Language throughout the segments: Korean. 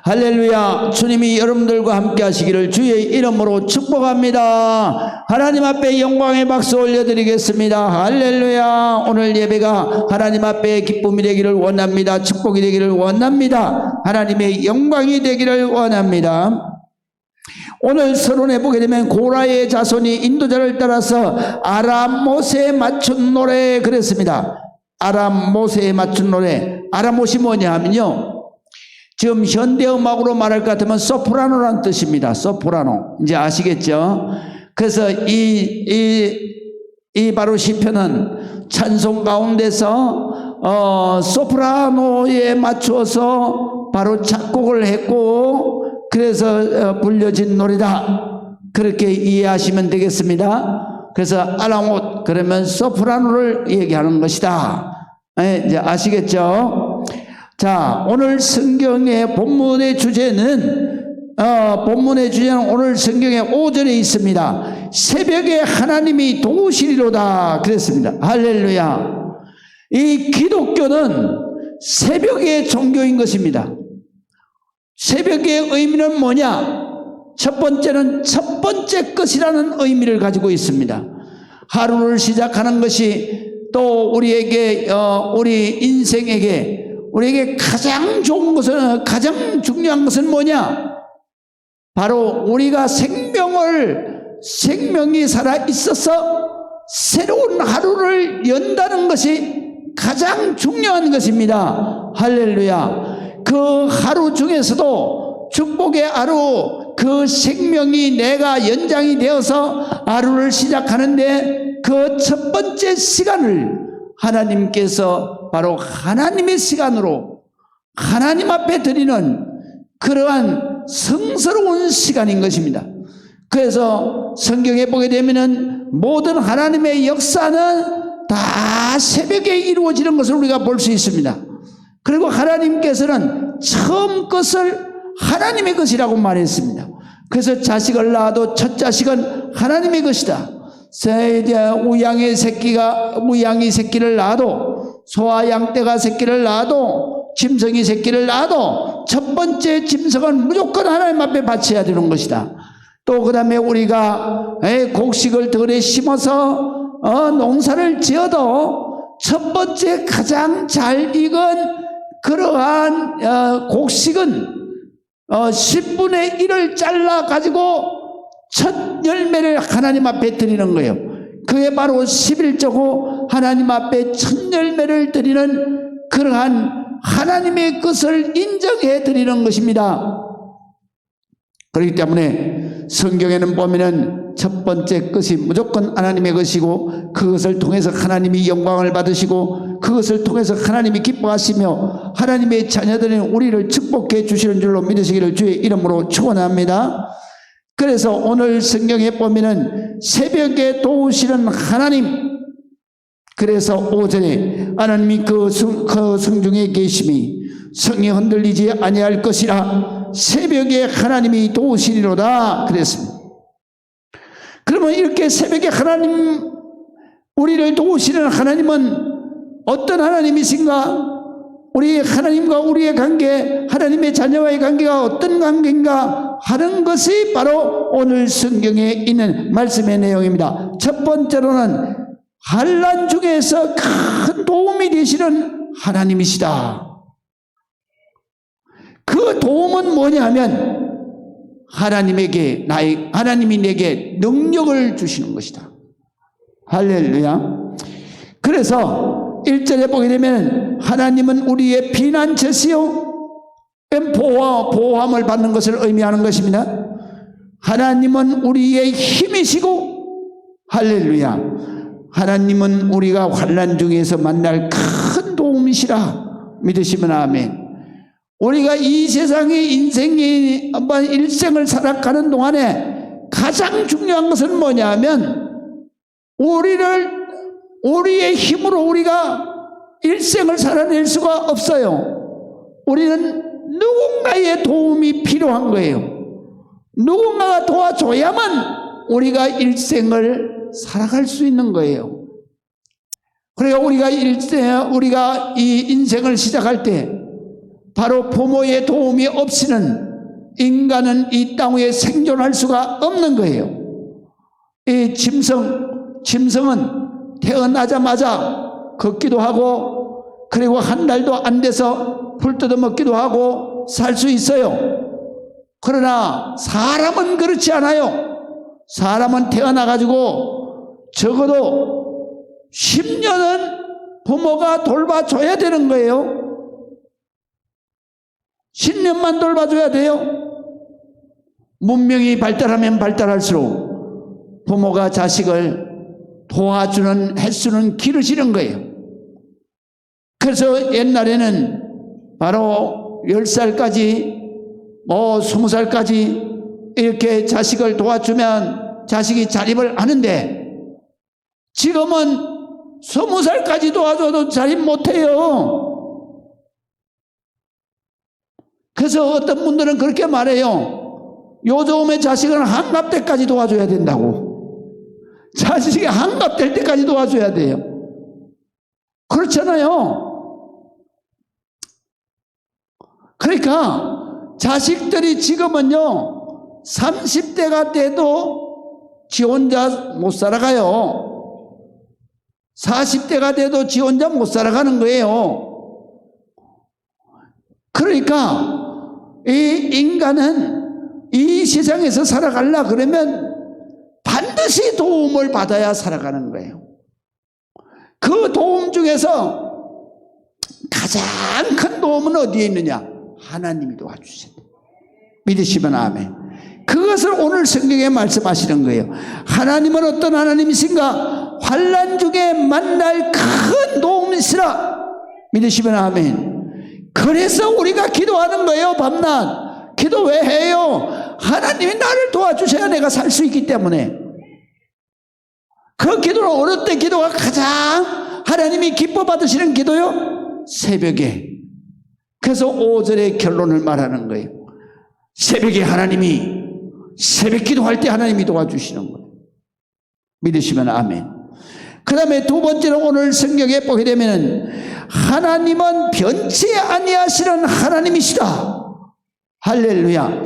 할렐루야. 주님이 여러분들과 함께 하시기를 주의 이름으로 축복합니다. 하나님 앞에 영광의 박수 올려드리겠습니다. 할렐루야. 오늘 예배가 하나님 앞에 기쁨이 되기를 원합니다. 축복이 되기를 원합니다. 하나님의 영광이 되기를 원합니다. 오늘 서론에 보게 되면 고라의 자손이 인도자를 따라서 아람 모세에 맞춘 노래 그랬습니다. 아람 모세에 맞춘 노래. 아람 못이 뭐냐 하면요, 지금 현대음악으로 말할 것 같으면 소프라노라는 뜻입니다. 소프라노. 이제 아시겠죠? 그래서 이 바로 시편은 찬송 가운데서 소프라노에 맞추어서 바로 작곡을 했고, 그래서 불려진 노래다. 그렇게 이해하시면 되겠습니다. 그래서 아람옷 그러면 소프라노를 얘기하는 것이다. 이제 아시겠죠? 자, 오늘 성경의 본문의 주제는 오늘 성경의 5절에 있습니다. 새벽에 하나님이 도우시리로다 그랬습니다. 할렐루야. 이 기독교는 새벽의 종교인 것입니다. 새벽의 의미는 뭐냐? 첫 번째는 첫 번째 것이라는 의미를 가지고 있습니다. 하루를 시작하는 것이 또 우리에게 우리 인생에게 우리에게 가장 좋은 것은, 가장 중요한 것은 뭐냐? 바로 우리가 생명이 살아 있어서 새로운 하루를 연다는 것이 가장 중요한 것입니다. 할렐루야. 그 하루 중에서도 축복의 하루, 그 생명이 내가 연장이 되어서 하루를 시작하는데 그 첫 번째 시간을 하나님께서 바로 하나님의 시간으로 하나님 앞에 드리는 그러한 성스러운 시간인 것입니다. 그래서 성경에 보게 되면은 모든 하나님의 역사는 다 새벽에 이루어지는 것을 우리가 볼 수 있습니다. 그리고 하나님께서는 처음 것을 하나님의 것이라고 말했습니다. 그래서 자식을 낳아도 첫 자식은 하나님의 것이다. 우양이 새끼를 낳아도, 소와 양떼가 새끼를 낳아도, 짐승이 새끼를 낳아도 첫 번째 짐승은 무조건 하나님 앞에 바쳐야 되는 것이다. 또 그 다음에 우리가 곡식을 들에 심어서 농사를 지어도 첫 번째 가장 잘 익은 그러한 곡식은 10분의 1을 잘라 가지고 첫 열매를 하나님 앞에 드리는 거예요. 그게 바로 11조고 하나님 앞에 첫 열매를 드리는 그러한 하나님의 것을 인정해 드리는 것입니다. 그렇기 때문에 성경에는 보면은 첫 번째 것이 무조건 하나님의 것이고, 그것을 통해서 하나님이 영광을 받으시고, 그것을 통해서 하나님이 기뻐하시며 하나님의 자녀들인 우리를 축복해 주시는 줄로 믿으시기를 주의 이름으로 축원합니다. 그래서 오늘 성경에 보면은 새벽에 도우시는 하나님, 그래서 5절에 하나님이 그 성중에 계심이 성이 흔들리지 아니할 것이라 새벽에 하나님이 도우시리로다 그랬습니다. 그러면 이렇게 새벽에 하나님, 우리를 도우시는 하나님은 어떤 하나님이신가? 우리 하나님과 우리의 관계, 하나님의 자녀와의 관계가 어떤 관계인가 하는 것이 바로 오늘 성경에 있는 말씀의 내용입니다. 첫 번째로는 환난 중에서 큰 도움이 되시는 하나님이시다. 그 도움은 뭐냐면 하나님이 내게 능력을 주시는 것이다. 할렐루야. 그래서 1절에 보게 되면 하나님은 우리의 피난처시요, 보호함을 받는 것을 의미하는 것입니다. 하나님은 우리의 힘이시고, 할렐루야, 하나님은 우리가 환난 중에서 만날 큰 도움이시라 믿으시면 아멘. 우리가 이 세상의 인생이 한번 일생을 살아가는 동안에 가장 중요한 것은 뭐냐면 우리의 힘으로 우리가 일생을 살아낼 수가 없어요. 우리는 누군가의 도움이 필요한 거예요. 누군가가 도와줘야만 우리가 일생을 살아갈 수 있는 거예요. 그래서 우리가 이 인생을 시작할 때 바로 부모의 도움이 없이는 인간은 이 땅 위에 생존할 수가 없는 거예요. 이 짐승은 태어나자마자 걷기도 하고 그리고 한 달도 안 돼서 풀 뜯어 먹기도 하고 살 수 있어요. 그러나 사람은 그렇지 않아요. 사람은 태어나가지고 적어도 10년은 부모가 돌봐줘야 되는 거예요. 10년만 돌봐줘야 돼요. 문명이 발달하면 발달할수록 부모가 자식을 도와주는 횟수는 길어지는 거예요. 그래서 옛날에는 바로 10살까지 20살까지 이렇게 자식을 도와주면 자식이 자립을 하는데 지금은 20살까지 도와줘도 자립 못해요. 그래서 어떤 분들은 그렇게 말해요. 요즘의 자식은 한갑 때까지 도와줘야 된다고. 자식이 한갑 될 때까지 도와줘야 돼요. 그렇잖아요. 그러니까 자식들이 지금은요 30대가 돼도 지 혼자 못 살아가요. 40대가 돼도 지 혼자 못 살아가는 거예요. 그러니까 이 인간은 이 세상에서 살아가려 그러면 반드시 도움을 받아야 살아가는 거예요. 그 도움 중에서 가장 큰 도움은 어디에 있느냐? 하나님이 도와주신다. 믿으시면 아멘. 그것을 오늘 성경에 말씀하시는 거예요. 하나님은 어떤 하나님이신가? 환난 중에 만날 큰 도움이시라. 믿으시면 아멘. 그래서 우리가 기도하는 거예요. 밤낮 기도 왜 해요? 하나님이 나를 도와주셔야 내가 살 수 있기 때문에. 그 기도는 어느 때 기도가 가장 하나님이 기뻐 받으시는 기도요? 새벽에. 그래서 5절의 결론을 말하는 거예요. 새벽에 하나님이 새벽 기도할 때 하나님이 도와주시는 거예요. 믿으시면 아멘. 그 다음에 두 번째로 오늘 성경에 보게 되면 하나님은 변치 아니하시는 하나님이시다. 할렐루야.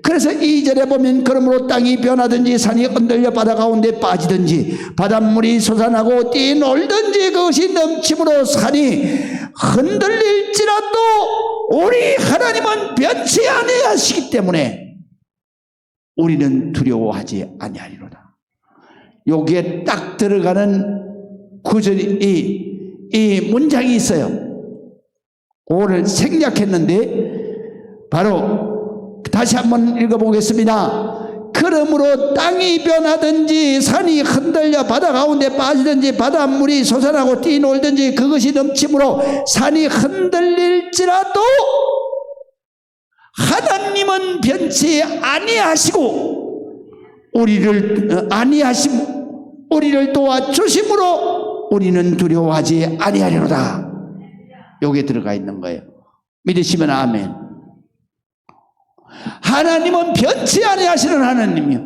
그래서 2절에 보면 그러므로 땅이 변하든지 산이 흔들려 바다 가운데 빠지든지 바닷물이 솟아나고 뛰놀든지 그것이 넘침으로 산이 흔들릴지라도 우리 하나님은 변치 아니하시기 때문에 우리는 두려워하지 아니하리로다. 여기에 딱 들어가는 구절이 이 문장이 있어요. 오늘 생략했는데 바로 다시 한번 읽어보겠습니다. 그러므로 땅이 변하든지 산이 흔들려 바다 가운데 빠지든지 바닷물이 솟아나고 뛰놀든지 그것이 넘침으로 산이 흔들릴지라도 하나님은 변치 아니하시고 우리를 도와주심으로 우리는 두려워하지 아니하리로다. 여기에 들어가 있는 거예요. 믿으시면 아멘. 하나님은 변치 아니하시는 하나님이요.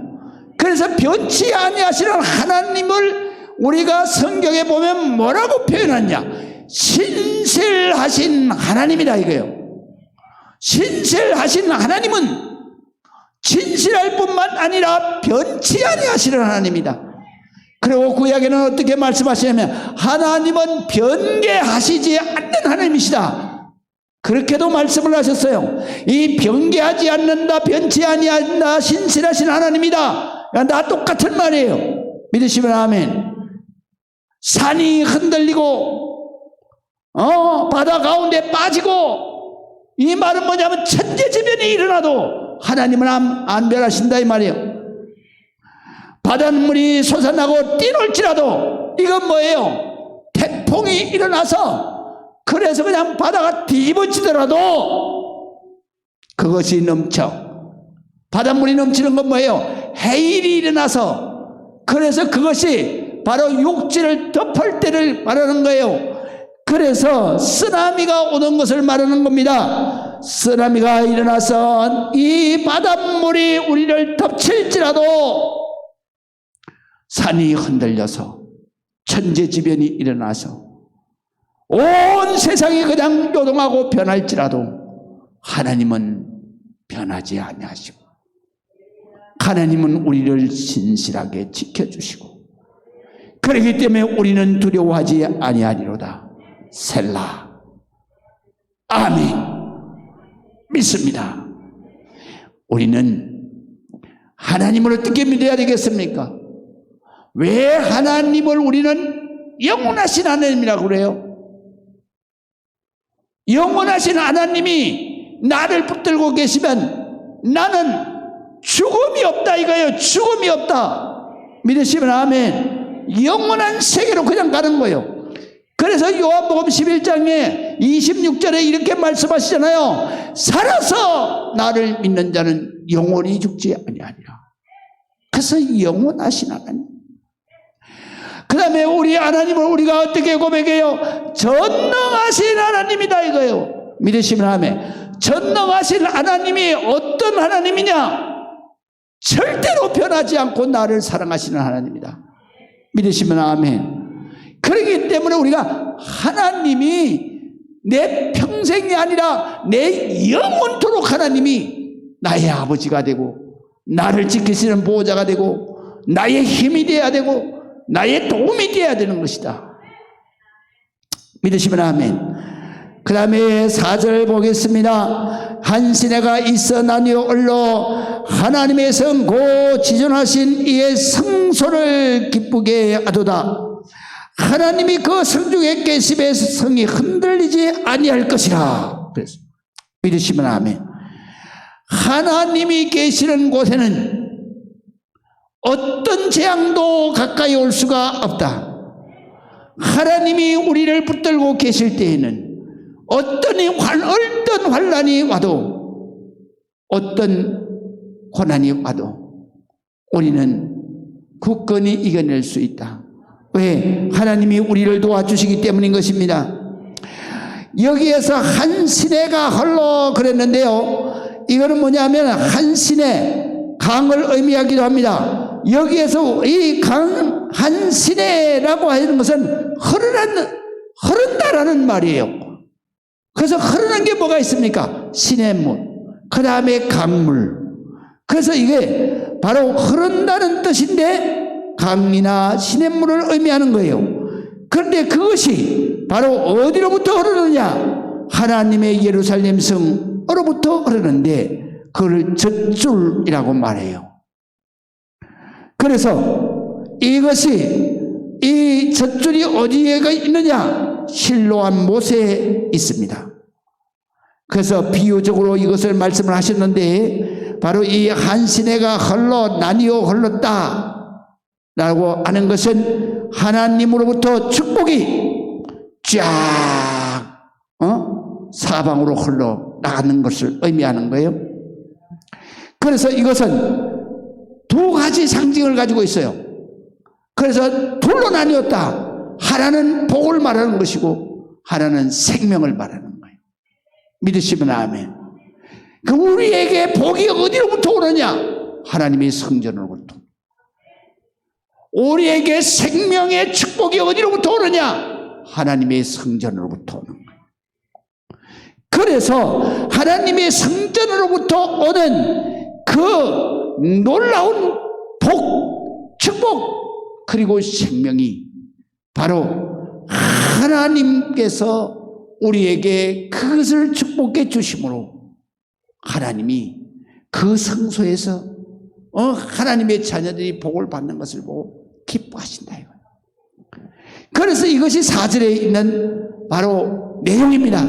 그래서 변치 아니하시는 하나님을 우리가 성경에 보면 뭐라고 표현하냐? 신실하신 하나님이다 이거예요. 신실하신 하나님은 진실할 뿐만 아니라 변치 아니하시는 하나님이다. 그리고 구약에는 어떻게 말씀하시냐면 하나님은 변개하시지 않는 하나님이시다. 그렇게도 말씀을 하셨어요. 이 변개하지 않는다, 변치 아니한다, 신실하신 하나님이다. 나 똑같은 말이에요. 믿으시면 아멘. 산이 흔들리고 바다 가운데 빠지고, 이 말은 뭐냐면 천재지변이 일어나도 하나님은 안 변하신다 이 말이에요. 바닷물이 솟아나고 뛰놀지라도 이건 뭐예요? 태풍이 일어나서 그래서 그냥 바다가 뒤집어지더라도 그것이 넘쳐. 바닷물이 넘치는 건 뭐예요? 해일이 일어나서 그래서 그것이 바로 육지를 덮을 때를 말하는 거예요. 그래서 쓰나미가 오는 것을 말하는 겁니다. 쓰나미가 일어나서 이 바닷물이 우리를 덮칠지라도 산이 흔들려서 천재지변이 일어나서 온 세상이 그냥 요동하고 변할지라도 하나님은 변하지 아니하시고 하나님은 우리를 신실하게 지켜주시고 그렇기 때문에 우리는 두려워하지 아니하리로다. 셀라. 아멘. 믿습니다. 우리는 하나님을 어떻게 믿어야 되겠습니까? 왜 하나님을 우리는 영원하신 하나님이라고 그래요? 영원하신 하나님이 나를 붙들고 계시면 나는 죽음이 없다 이거예요. 죽음이 없다. 믿으시면 아멘. 영원한 세계로 그냥 가는 거예요. 그래서 요한복음 11장에 26절에 이렇게 말씀하시잖아요. 살아서 나를 믿는 자는 영원히 죽지 아니하리라. 그래서 영원하신 하나님. 그 다음에 우리 하나님을 우리가 어떻게 고백해요? 전능하신 하나님이다 이거예요. 믿으시면 아멘. 전능하신 하나님이 어떤 하나님이냐? 절대로 변하지 않고 나를 사랑하시는 하나님이다. 믿으시면 아멘. 그렇기 때문에 우리가 하나님이 내 평생이 아니라 내 영원토록 하나님이 나의 아버지가 되고 나를 지키시는 보호자가 되고 나의 힘이 되어야 되고 나의 도움이 되어야 되는 것이다. 믿으시면 아멘. 그 다음에 4절 보겠습니다. 한 시내가 있어 나뉘어 얼러 하나님의 성 고 지존하신 이의 성소를 기쁘게 하도다. 하나님이 그 성 중에 계심에 성이 흔들리지 아니할 것이라. 그래서 믿으시면 아멘. 하나님이 계시는 곳에는 어떤 재앙도 가까이 올 수가 없다. 하나님이 우리를 붙들고 계실 때에는 어떤 환란이 와도 어떤 고난이 와도 우리는 굳건히 이겨낼 수 있다. 왜? 하나님이 우리를 도와주시기 때문인 것입니다. 여기에서 한 시내가 흘러 그랬는데요. 이거는 뭐냐면 한 시내, 강을 의미하기도 합니다. 여기에서 이 강 한 시내라고 하는 것은 흐른다라는 말이에요. 그래서 흐르는 게 뭐가 있습니까? 시냇물, 그 다음에 강물. 그래서 이게 바로 흐른다는 뜻인데 강이나 시냇물을 의미하는 거예요. 그런데 그것이 바로 어디로부터 흐르느냐? 하나님의 예루살렘 성으로부터 흐르는데 그걸 젖줄이라고 말해요. 그래서 이것이 이 젖줄이 어디에 있느냐? 실로암 못에 있습니다. 그래서 비유적으로 이것을 말씀을 하셨는데 바로 이 한 시내가 흘러 나뉘어 흘렀다 라고 하는 것은 하나님으로부터 축복이 쫙 사방으로 흘러나가는 것을 의미하는 거예요. 그래서 이것은 두 가지 상징을 가지고 있어요. 그래서 둘로 나뉘었다. 하나는 복을 말하는 것이고 하나는 생명을 말하는 거예요. 믿으시면 아멘. 그 우리에게 복이 어디로부터 오느냐? 하나님의 성전으로부터. 우리에게 생명의 축복이 어디로부터 오느냐? 하나님의 성전으로부터 오는 거예요. 그래서 하나님의 성전으로부터 오는 그 놀라운 복, 축복, 그리고 생명이 바로 하나님께서 우리에게 그것을 축복해 주심으로 하나님이 그 성소에서 하나님의 자녀들이 복을 받는 것을 보고 기뻐하신다 이거예요. 그래서 이것이 4절에 있는 바로 내용입니다.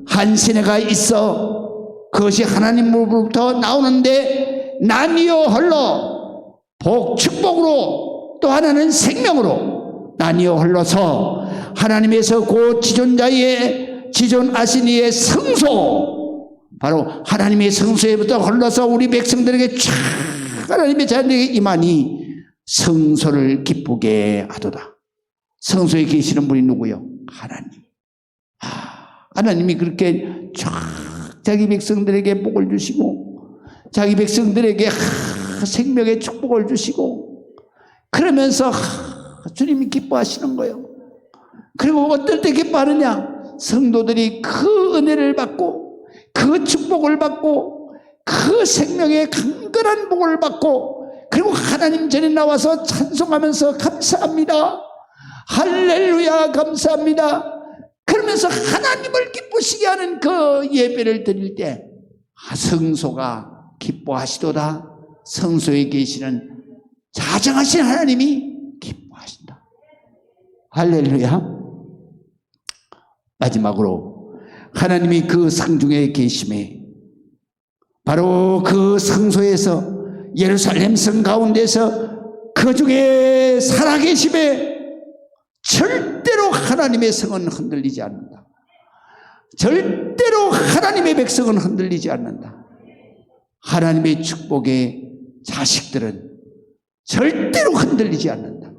한 시내가 있어 그것이 하나님으로부터 나오는데 나뉘어 흘러 복, 축복으로 또 하나는 생명으로 나뉘어 흘러서 하나님에서 그 지존하신 이의 성소, 바로 하나님의 성소에부터 흘러서 우리 백성들에게 쫙 하나님의 자녀에게 임하니 성소를 기쁘게 하도다. 성소에 계시는 분이 누구요? 하나님. 하나님이 그렇게 쫙 자기 백성들에게 복을 주시고 자기 백성들에게 생명의 축복을 주시고 그러면서 주님이 기뻐하시는 거예요. 그리고 어떨 때 기뻐하느냐? 성도들이 그 은혜를 받고 그 그 축복을 받고 그 생명의 강건한 복을 받고 그리고 하나님 전에 나와서 찬송하면서 감사합니다. 할렐루야 감사합니다. 그러면서 하나님을 기쁘시게 하는 그 예배를 드릴 때 성소가 기뻐하시도다. 성소에 계시는 자정하신 하나님이 기뻐하신다. 할렐루야. 마지막으로 하나님이 그 성중에 계심에 바로 그 성소에서 예루살렘 성 가운데서 그 중에 살아계심에 절대로 하나님의 성은 흔들리지 않는다. 절대로 하나님의 백성은 흔들리지 않는다. 하나님의 축복의 자식들은 절대로 흔들리지 않는다.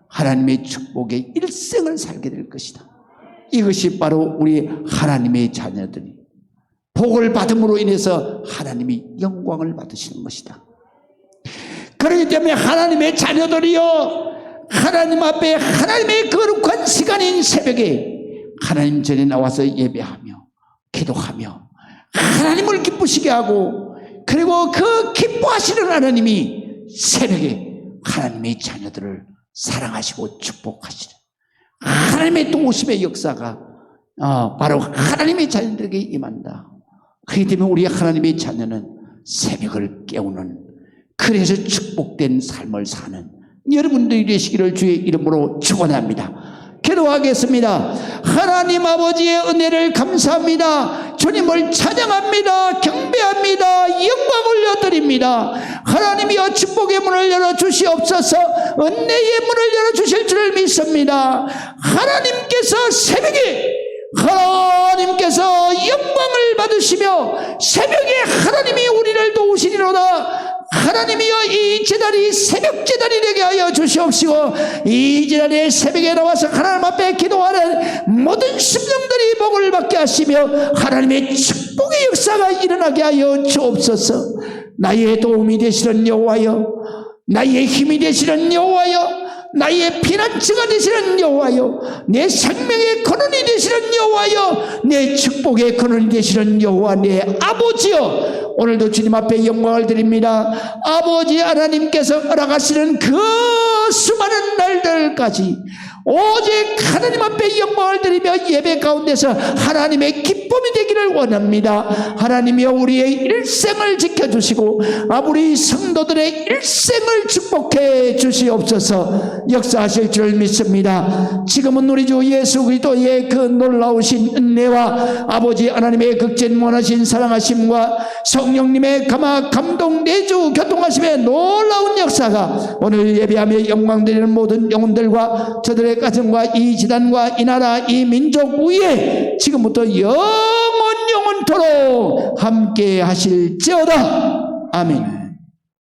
하나님의 축복의 일생을 살게 될 것이다. 이것이 바로 우리 하나님의 자녀들이 복을 받음으로 인해서 하나님이 영광을 받으시는 것이다. 그렇기 때문에 하나님의 자녀들이여 하나님 앞에 하나님의 거룩한 시간인 새벽에 하나님 전에 나와서 예배하며 기도하며 하나님을 기쁘시게 하고 그리고 그 기뻐하시는 하나님이 새벽에 하나님의 자녀들을 사랑하시고 축복하시는 하나님의 도우심의 역사가 바로 하나님의 자녀들에게 임한다. 그렇기 때문에 우리 하나님의 자녀는 새벽을 깨우는 그래서 축복된 삶을 사는 여러분들이 되시기를 주의 이름으로 축원합니다. 기도하겠습니다. 하나님 아버지의 은혜를 감사합니다. 주님을 찬양합니다. 경배합니다. 영광 올려드립니다. 하나님이여 축복의 문을 열어주시옵소서. 은혜의 문을 열어주실 줄을 믿습니다. 하나님께서 새벽에 하나님께서 영광을 받으시며 새벽에 하나님이 우리를 도우시리로다. 하나님이여 이 제단이 새벽 제단이 되게 하여 주시옵시고 이 제단의 새벽에 나와서 하나님 앞에 기도하는 모든 심령들이 복을 받게 하시며 하나님의 축복의 역사가 일어나게 하여 주옵소서. 나의 도움이 되시는 여호와여, 나의 힘이 되시는 여호와여, 나의 피난처가 되시는 여호와여, 내 생명의 근원이 되시는 여호와여, 내 축복의 근원이 되시는 여호와 내 아버지여, 오늘도 주님 앞에 영광을 드립니다. 아버지 하나님께서 허락하시는 그 수많은 날들까지 오직 하나님 앞에 영광을 드리며 예배 가운데서 하나님의 기쁨이 되기를 원합니다. 하나님이여 우리의 일생을 지켜주시고 우리 성도들의 일생을 축복해 주시옵소서. 역사하실 줄 믿습니다. 지금은 우리 주 예수 그리스도의 그 놀라우신 은혜와 아버지 하나님의 극진무한하신 사랑하심과 성령님의 감동 내주 교통하심의 놀라운 역사가 오늘 예배하며 영광드리는 모든 영혼들과 저들의 가정과 이 지단과 이 나라 이 민족 위에 지금부터 영원토록 함께 하실지어다. 아멘.